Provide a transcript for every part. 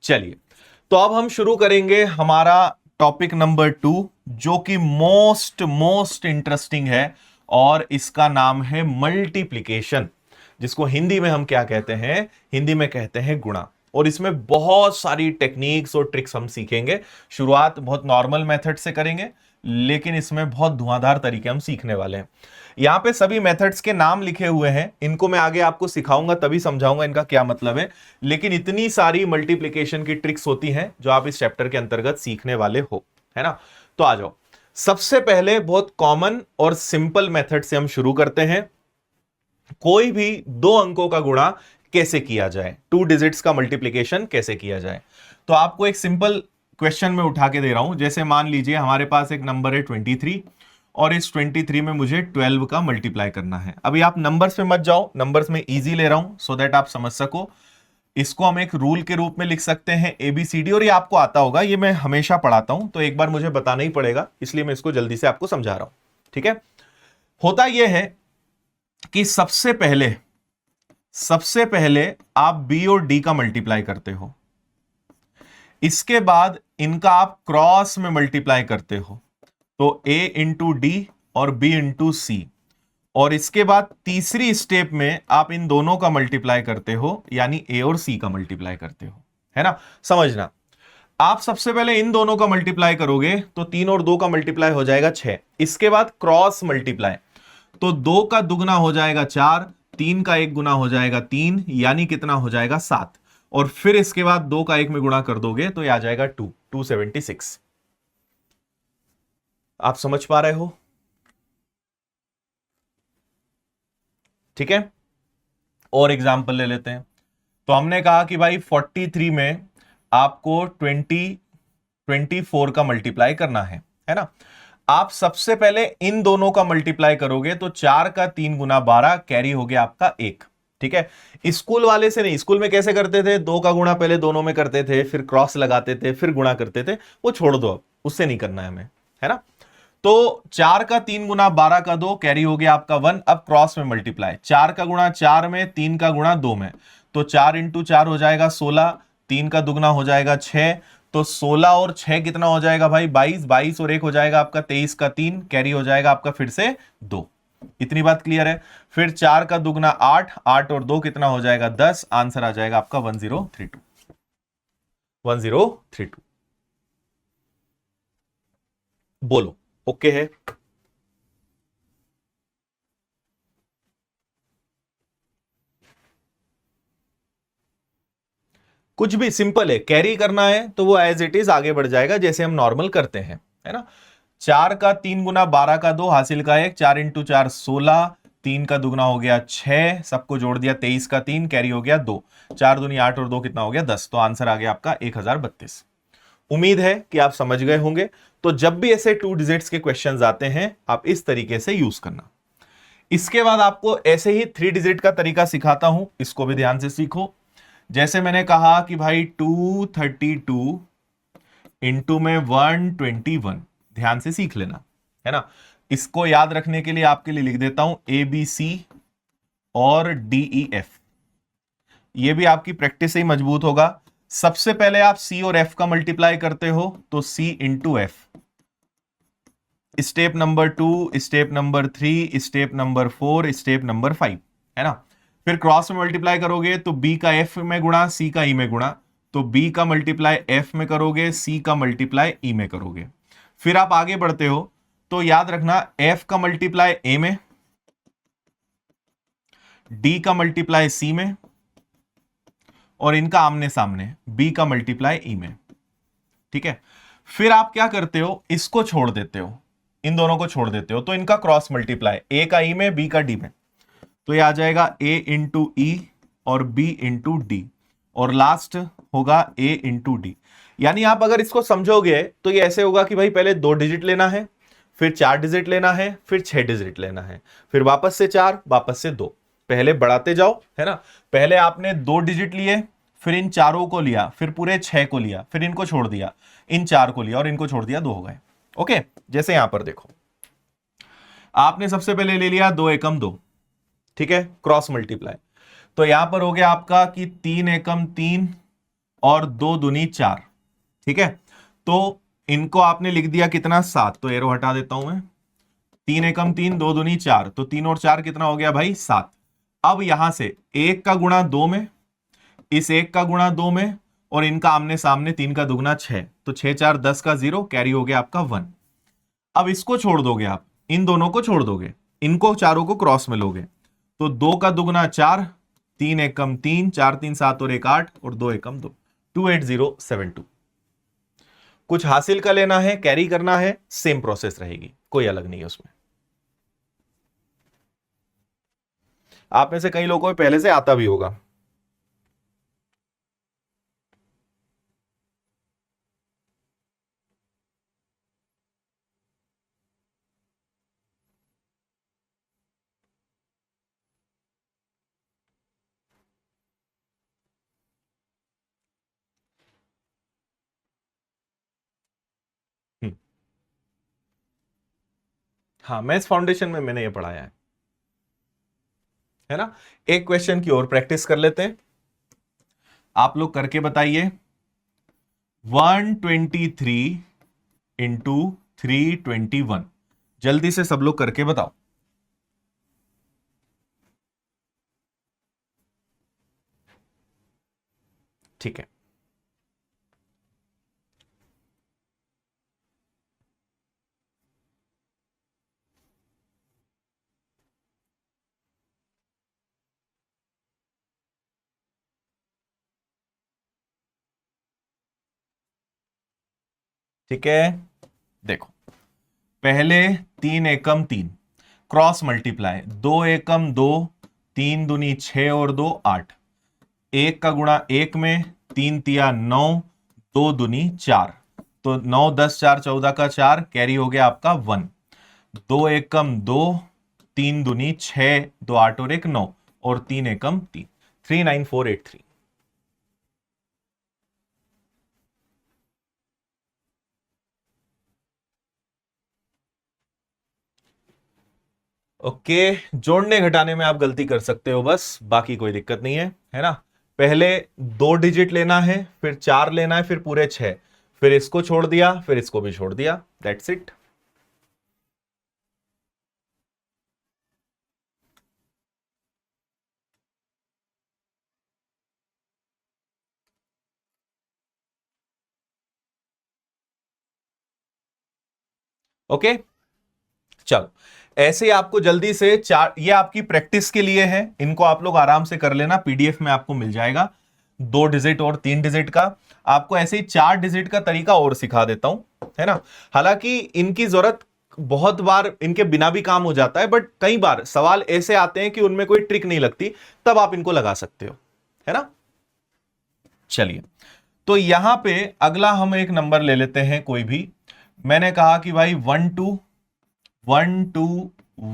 चलिए, तो अब हम शुरू करेंगे हमारा टॉपिक नंबर 2, जो कि मोस्ट इंटरेस्टिंग है, और इसका नाम है मल्टीप्लिकेशन, जिसको हिंदी में हम क्या कहते हैं? हिंदी में कहते हैं गुणा। और इसमें बहुत सारी टेक्निक्स और ट्रिक्स हम सीखेंगे। शुरुआत बहुत नॉर्मल मेथड से करेंगे, लेकिन इसमें बहुत धुआंधार तरीके हम सीखने वाले हैं। यहां पे सभी मेथड्स के नाम लिखे हुए हैं, इनको मैं आगे आपको सिखाऊंगा, तभी समझाऊंगा इनका क्या मतलब है। लेकिन इतनी सारी मल्टीप्लिकेशन की ट्रिक्स होती हैं जो आप इस चैप्टर के अंतर्गत सीखने वाले हो, है ना? तो आ जाओ, सबसे पहले बहुत कॉमन और सिंपल मेथड से हम शुरू करते हैं। कोई भी दो अंकों का गुणा कैसे किया जाए, 2 डिजिट्स का मल्टीप्लिकेशन कैसे किया जाए। तो आपको एक सिंपल क्वेश्चन में उठा के दे रहा हूं। जैसे मान लीजिए हमारे पास एक नंबर है 23, और इस 23 में मुझे 12 का मल्टीप्लाई करना है। अभी आप नंबर्स में मत जाओ, नंबर्स में इजी ले रहा हूं सो दैट आप समझ सको। इसको हम एक रूल के रूप में लिख सकते हैं ABCD, और ये आपको आता होगा, ये मैं हमेशा पढ़ाता हूं, तो एक बार मुझे बताना ही पड़ेगा, इसलिए मैं इसको जल्दी से आपको समझा रहा हूं। ठीक है, होता यह है कि सबसे पहले आप B और D का मल्टीप्लाई करते हो, इसके बाद इनका आप क्रॉस में मल्टीप्लाई करते हो, तो A इंटू डी और B इंटू सी, और इसके बाद तीसरी स्टेप में आप इन दोनों का मल्टीप्लाई करते हो, यानी A और C का मल्टीप्लाई करते हो, है ना? समझना, आप सबसे पहले इन दोनों का मल्टीप्लाई करोगे तो 3 और 2 का मल्टीप्लाई हो जाएगा 6। इसके बाद क्रॉस मल्टीप्लाई, तो 2 का दुगना हो जाएगा 4, 3 का एक गुना हो जाएगा 3, यानी कितना हो जाएगा 7, और फिर इसके बाद 2 का 1 में गुणा कर दोगे तो ये आ जाएगा 276। आप समझ पा रहे हो? ठीक है, और एग्जाम्पल ले लेते हैं। तो हमने कहा कि भाई 43 में आपको 24 का मल्टीप्लाई करना है ना? आप सबसे पहले इन दोनों का मल्टीप्लाई करोगे तो 4 का 3 गुना 12, कैरी हो गया आपका 1। ठीक है, स्कूल वाले से नहीं, स्कूल में कैसे करते थे? 2 का गुणा पहले दोनों में करते थे, फिर क्रॉस लगाते थे, फिर गुणा करते थे, वो छोड़ दो, अब उससे नहीं करना है हमें, है ना? तो 4 का 3 गुना 12 का 2, कैरी हो गया आपका 1। अब क्रॉस में मल्टीप्लाई, 4 का गुणा 4 में, 3 का गुणा 2 में, तो 4 इंटू 4 हो जाएगा 16, 3 का दुगना हो जाएगा 6, तो 16 और 6 कितना हो जाएगा भाई? 22, 22 और 1 हो जाएगा आपका 23 का 3, कैरी हो जाएगा आपका फिर से 2। इतनी बात क्लियर है? फिर 4 का दुगना 8, 8 और 2 कितना हो जाएगा? 10। आंसर आ जाएगा आपका 1032। 1032 बोलो, ओके है? कुछ भी सिंपल है, कैरी करना है तो वो एज इट इज आगे बढ़ जाएगा जैसे हम नॉर्मल करते हैं, है ना? 4 का 3 गुना 12 का 2, हासिल का 1, 4 इंटू 4 16, 3 का दुगना हो गया 6, सबको जोड़ दिया 23 का 3, कैरी हो गया 2, 4 दूनी 8 और 2 कितना हो गया? 10। तो आंसर आ गया आपका 1032। उम्मीद है कि आप समझ गए होंगे। तो जब भी ऐसे 2 डिजिट्स के क्वेश्चंस आते हैं, आप इस तरीके से यूज करना। इसके बाद आपको ऐसे ही 3 डिजिट का तरीका सिखाता हूं, इसको भी ध्यान से सीखो। जैसे मैंने कहा कि भाई 232 इंटू में 121, ध्यान से सीख लेना, है ना? इसको याद रखने के लिए आपके लिए लिख देता हूं ABC और DEF। ये भी आपकी प्रैक्टिस से ही मजबूत होगा। सबसे पहले आप C और F का मल्टीप्लाई करते हो, तो C into F, step number 2, step number 3, step number 4, step number 5, है ना? फिर क्रॉस में मल्टीप्लाई करोगे तो B का F में गुणा, C का E में गुणा, तो B का मल्टीप्लाई F में करोगे, C का मल्टीप्लाई E में करोगे। फिर आप आगे बढ़ते हो तो याद रखना, F का मल्टीप्लाई A में, D का मल्टीप्लाई C में, और इनका आमने सामने B का मल्टीप्लाई E में। ठीक है, फिर आप क्या करते हो? इसको छोड़ देते हो, इन दोनों को छोड़ देते हो, तो इनका क्रॉस मल्टीप्लाई, A का E में, B का D में, तो ये आ जाएगा A इंटू E और B इंटू डी, और लास्ट होगा A इंटू डी। यानी आप अगर इसको समझोगे तो ये ऐसे होगा कि भाई पहले 2 डिजिट लेना है, फिर 4 डिजिट लेना है, फिर 6 डिजिट लेना है, फिर वापस से 4, वापस से 2, पहले बढ़ाते जाओ, है ना? पहले आपने 2 डिजिट लिए, फिर इन चारों को लिया, फिर पूरे 6 को लिया, फिर इनको छोड़ दिया, इन 4 को लिया और इनको छोड़ दिया, 2 हो गए। ओके, जैसे यहां पर देखो, आपने सबसे पहले ले लिया 2 एकम 2, ठीक है, क्रॉस मल्टीप्लाई, तो यहां पर हो गया आपका कि 3 एकम 3 और 2 दूनी 4। ठीक है, तो इनको आपने लिख दिया कितना 7, तो एरो हटा देता हूं मैं। 3 एकम 3, 2 दूनी 4, तो 3 और 4 कितना हो गया भाई 7। अब यहां से 1 का गुणा 2 में, इस 1 का गुणा 2 में, और इनका आमने सामने 3 का दुगना 6, तो 6 4 10 का 0, कैरी हो गया आपका 1। अब इसको छोड़ दोगे आप, इन दोनों को छोड़ दोगे, इनको चारों को क्रॉस में लोगे, तो 2 का दुगना 4, 3 एकम 3, 4 3 7 और 1 8, और 2 एकम 2, 28072। कुछ हासिल का लेना है, कैरी करना है, सेम प्रोसेस रहेगी, कोई अलग नहीं है उसमें। आप में से कई लोगों को पहले से आता भी होगा। हाँ, मैथ्स फाउंडेशन में मैंने ये पढ़ाया है ना। एक क्वेश्चन की और प्रैक्टिस कर लेते हैं, आप लोग करके बताइए। 123 इंटू 321, जल्दी से सब लोग करके बताओ। ठीक है, ठीक है। देखो, पहले 3 एकम 3, क्रॉस मल्टीप्लाई, 2 एकम 2, 3 दूनी 6 और 2 8, 1 का गुणा 1 में, 3 तिया 9, 2 दूनी 4, तो 9 10 4 14 का 4, कैरी हो गया आपका 1। 2 एकम 2, 3 दूनी 6, 2 8 और 1 9, और 3 एकम 3, 39483। ओके, जोड़ने घटाने में आप गलती कर सकते हो बस, बाकी कोई दिक्कत नहीं है ना। पहले 2 डिजिट लेना है, फिर 4 लेना है, फिर पूरे 6, फिर इसको छोड़ दिया, फिर इसको भी छोड़ दिया, दैट्स इट। ओके, चलो, ऐसे ही आपको जल्दी से चार, ये आपकी प्रैक्टिस के लिए है, इनको आप लोग आराम से कर लेना, पीडीएफ में आपको मिल जाएगा। 2 डिजिट और 3 डिजिट का, आपको ऐसे ही 4 डिजिट का तरीका और सिखा देता हूं, है ना। हालांकि इनकी जरूरत बहुत बार इनके बिना भी काम हो जाता है, बट कई बार सवाल ऐसे आते हैं कि उनमें कोई ट्रिक नहीं लगती, तब आप इनको लगा सकते हो, है ना। चलिए, तो यहां पे अगला हम एक नंबर ले लेते हैं कोई भी। मैंने कहा कि भाई 1 2 1 2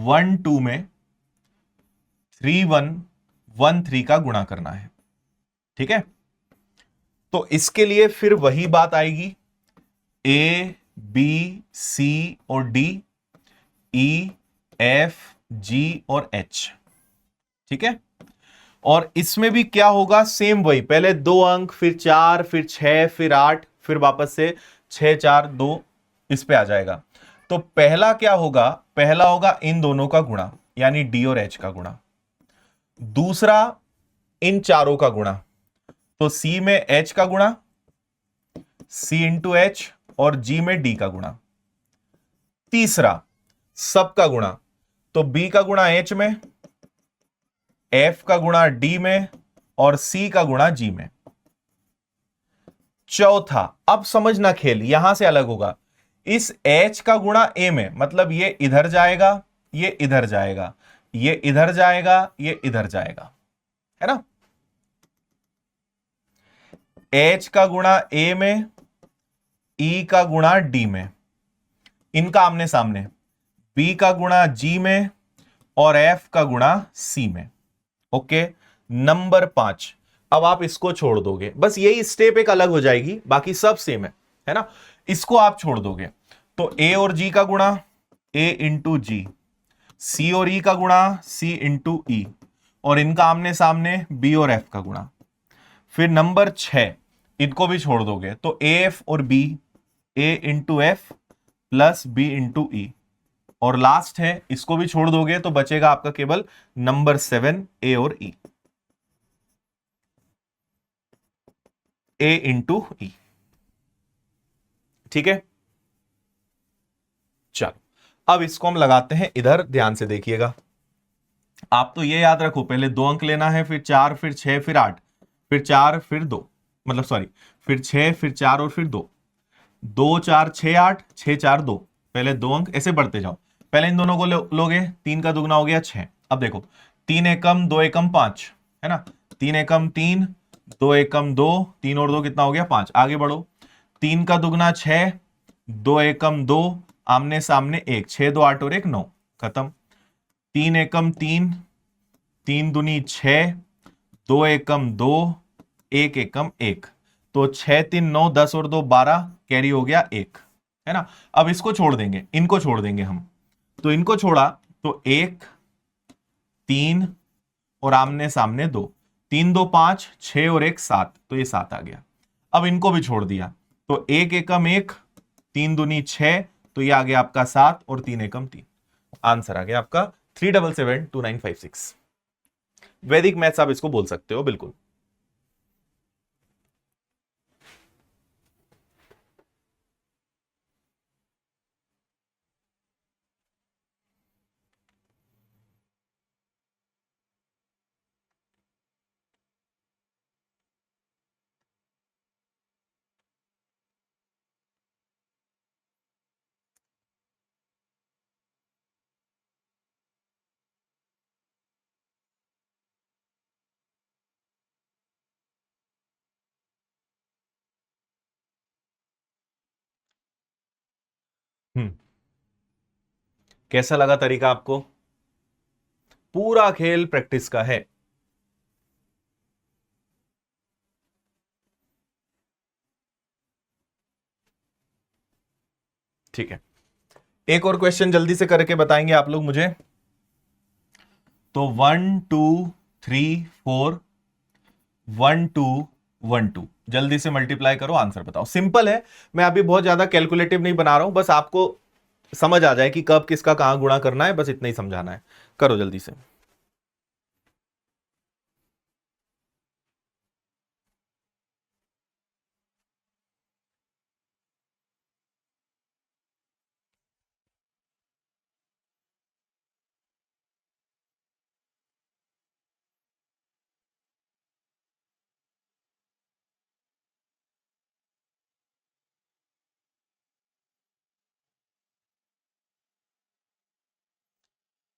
1 2 में 3 1 1 3 का गुणा करना है। ठीक है, तो इसके लिए फिर वही बात आएगी, ए बी सी और डी, ई एफ जी और एच। ठीक है, और इसमें भी क्या होगा, सेम वही, पहले 2 अंक, फिर 4, फिर 6, फिर 8, फिर वापस से 6 4 2, इस पे आ जाएगा। तो पहला क्या होगा, पहला होगा इन दोनों का गुणा, यानी डी और एच का गुणा। दूसरा इन चारों का गुणा, तो सी में एच का गुणा, सी इंटू एच, और जी में डी का गुणा। तीसरा सब का गुणा, तो बी का गुणा एच में, एफ का गुणा डी में, और सी का गुणा जी में। चौथा, अब समझना खेल यहां से अलग होगा, इस एच का गुणा ए में, मतलब ये इधर जाएगा, ये इधर जाएगा, ये इधर जाएगा, ये इधर जाएगा, है ना। एच का गुणा ए में, ई का गुणा डी में, इनका आमने सामने, बी का गुणा जी में, और एफ का गुणा सी में। ओके, नंबर 5, अब आप इसको छोड़ दोगे, बस यही स्टेप एक अलग हो जाएगी, बाकी सब सेम है ना। इसको आप छोड़ दोगे, तो ए और जी का गुणा ए इंटू जी, सी और ई का गुणा सी इंटू ई, और इनका आमने सामने बी और एफ का गुणा। फिर नंबर 6, इनको भी छोड़ दोगे तो ए एफ और B, A into F plus B into E, और लास्ट है इसको भी छोड़ दोगे तो बचेगा आपका केवल नंबर 7 ए और ई, ए इंटू ई। ठीक है, चलो अब इसको हम लगाते हैं इधर, ध्यान से देखिएगा। आप तो ये याद रखो, पहले 2 अंक लेना है, फिर 4, फिर 6, फिर 8, फिर 4, फिर 2, मतलब सॉरी, फिर 6, फिर 4 और फिर 2, 2 4 6 8, 6 4 2, पहले 2 अंक, ऐसे बढ़ते जाओ। पहले इन दोनों को लोगे, 3 का दुगना हो गया 6। अब देखो 3 एकम 2 एकम 5 है ना, 3 एकम 3, 2 एकम 2, 3 और 2 कितना हो गया 5। आगे बढ़ो, 3 का दुगना 6, 2 एकम 2, आमने सामने 1, 6 2 8 और 1 9, खत्म। 3 एकम 3, 3 दूनी 6, 2 एकम 2, 1 एकम 1, तो 6 3 9 10 और 2 12, कैरी हो गया 1, है ना। अब इसको छोड़ देंगे, इनको छोड़ देंगे हम, तो इनको छोड़ा तो 1 3 और आमने सामने 2, 3 2 5, 6 और 1 7, तो ये 7 आ गया। अब इनको भी छोड़ दिया तो 1 एकम 1, 3 दूनी 6, तो ये आ गया आपका 7 और 3 एकम 3। आंसर आ गया आपका 377296। वैदिक मैथ्स आप इसको बोल सकते हो, बिल्कुल। हम्म, कैसा लगा तरीका आपको? पूरा खेल प्रैक्टिस का है। ठीक है, एक और क्वेश्चन जल्दी से करके बताएंगे आप लोग मुझे। तो 1 2 3 4 1 2 1 2, जल्दी से मल्टीप्लाई करो, आंसर बताओ। सिंपल है, मैं अभी बहुत ज्यादा कैलकुलेटिव नहीं बना रहा हूं, बस आपको समझ आ जाए कि कब किसका कहां गुणा करना है, बस इतना ही समझाना है। करो जल्दी से।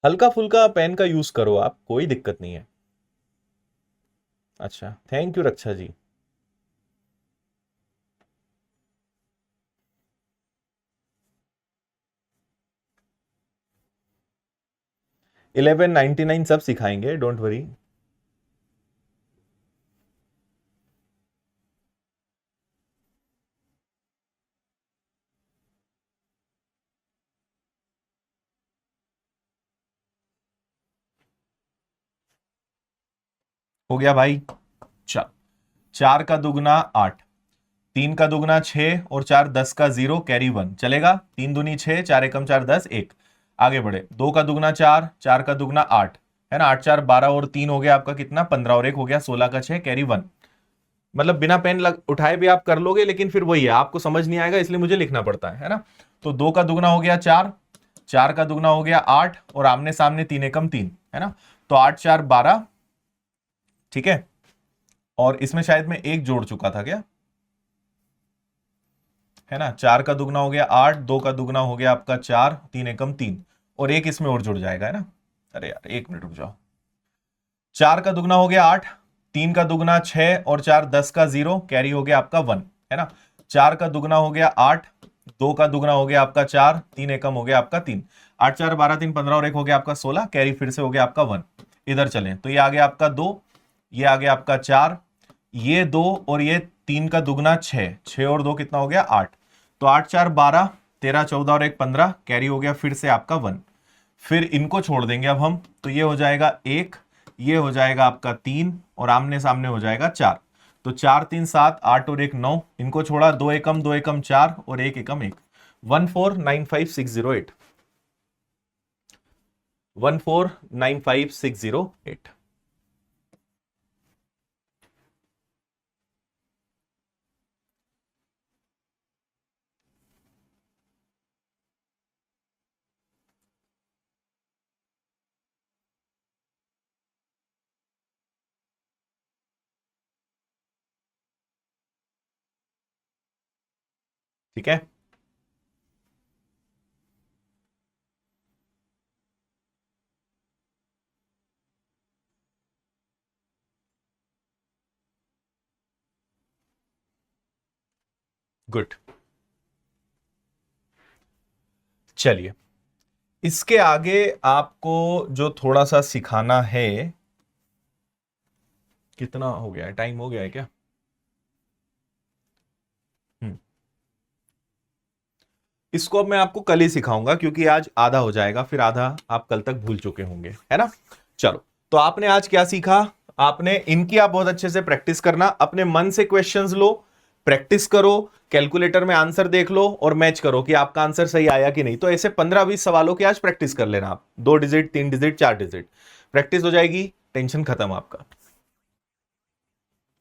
हल्का फुल्का पेन का यूज करो आप, कोई दिक्कत नहीं है। अच्छा, थैंक यू रक्षा जी। 1199 सब सिखाएंगे, डोंट वरी। हो गया भाई। चल, 4 का दुगना 8, 3 का दुगना 6 और 4 10 का 0, कैरी 1 चलेगा। 3 दूनी 6, 4 एकम 4 10 1। आगे बढ़े, 2 का दुगना 4, 4 का दुगना 8, है ना, 8 4 12 और 3 हो गया आपका कितना 15 और 1 हो गया 16 का 6, कैरी 1। मतलब बिना पेन उठाए भी आप कर लोगे, लेकिन फिर वही है, आपको समझ नहीं आएगा, इसलिए मुझे लिखना पड़ता है ना। तो 2 का दुगना हो गया 4, 4 का दुगना हो गया 8 और आमने सामने 3 एकम 3, है ना, तो 8 4 12। ठीक है, और इसमें शायद मैं एक जोड़ चुका था क्या, है ना। 4 का दुगना हो गया 8, 2 का दुगना हो गया आपका 4, 3 एकम 3, और एक इसमें और जुड़ जाएगा, है ना। अरे यार एक मिनट रुक जाओ। 4 का दुगना हो गया 8, 3 का दुगना 6 और 4 10 का 0, कैरी हो गया आपका 1, है ना। 4 का दुगना हो गया 8, 2 का दुगना हो गया आपका 4, 3 एकम हो गया आपका 3, 8 4 12 3 15 और 1 हो गया आपका 16, कैरी फिर से हो गया आपका 1। इधर चलें तो ये आ गया आपका 2, ये आ गया आपका 4, ये 2 और ये 3 का दुगना 6, 6 और 2 कितना हो गया 8, तो 8 4 12, 13 14 और 1 15, कैरी हो गया फिर से आपका 1। फिर इनको छोड़ देंगे अब हम, तो ये हो जाएगा 1, ये हो जाएगा आपका 3 और आमने सामने हो जाएगा 4, तो 4 3 7 8 और 1 9, इनको छोड़ा 2 एकम 2 एकम 4 और 1 एकम 1, 1495608, 1495608। ठीक है, गुड। चलिए, इसके आगे आपको जो थोड़ा सा सिखाना है, कितना हो गया है, टाइम हो गया है क्या? इसको अब मैं आपको कल ही सिखाऊंगा, क्योंकि आज आधा हो जाएगा, फिर आधा आप कल तक भूल चुके होंगे, है ना। चलो, तो आपने आज क्या सीखा? आपने इनकी आप बहुत अच्छे से प्रैक्टिस करना, अपने मन से क्वेश्चंस लो, प्रैक्टिस करो, कैलकुलेटर में आंसर देख लो और मैच करो कि आपका आंसर सही आया कि नहीं। तो ऐसे 15-20 सवालों की आज प्रैक्टिस कर लेना आप, 2 डिजिट 3 डिजिट 4 डिजिट प्रैक्टिस हो जाएगी, टेंशन खत्म आपका।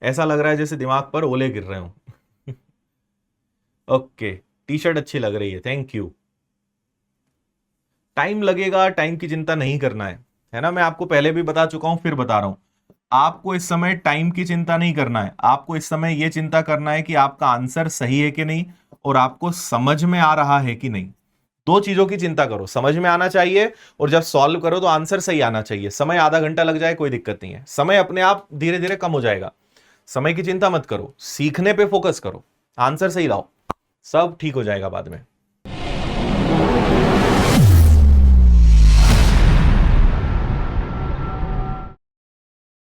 ऐसा लग रहा है जैसे दिमाग पर ओले गिर रहे हो। ओके, टी शर्ट अच्छी लग रही है, थैंक यू। टाइम लगेगा, टाइम की चिंता नहीं करना है ना। मैं आपको पहले भी बता चुका हूं, फिर बता रहा हूं, आपको इस समय टाइम की चिंता नहीं करना है। आपको इस समय यह चिंता करना है कि आपका आंसर सही है कि नहीं और आपको समझ में आ रहा है कि नहीं। दो चीजों की चिंता करो, समझ में आना चाहिए और जब सॉल्व करो तो आंसर सही आना चाहिए। समय आधा घंटा लग जाए कोई दिक्कत नहीं है, समय अपने आप धीरे धीरे कम हो जाएगा। समय की चिंता मत करो, सीखने पे फोकस करो, आंसर सही लाओ, सब ठीक हो जाएगा बाद में।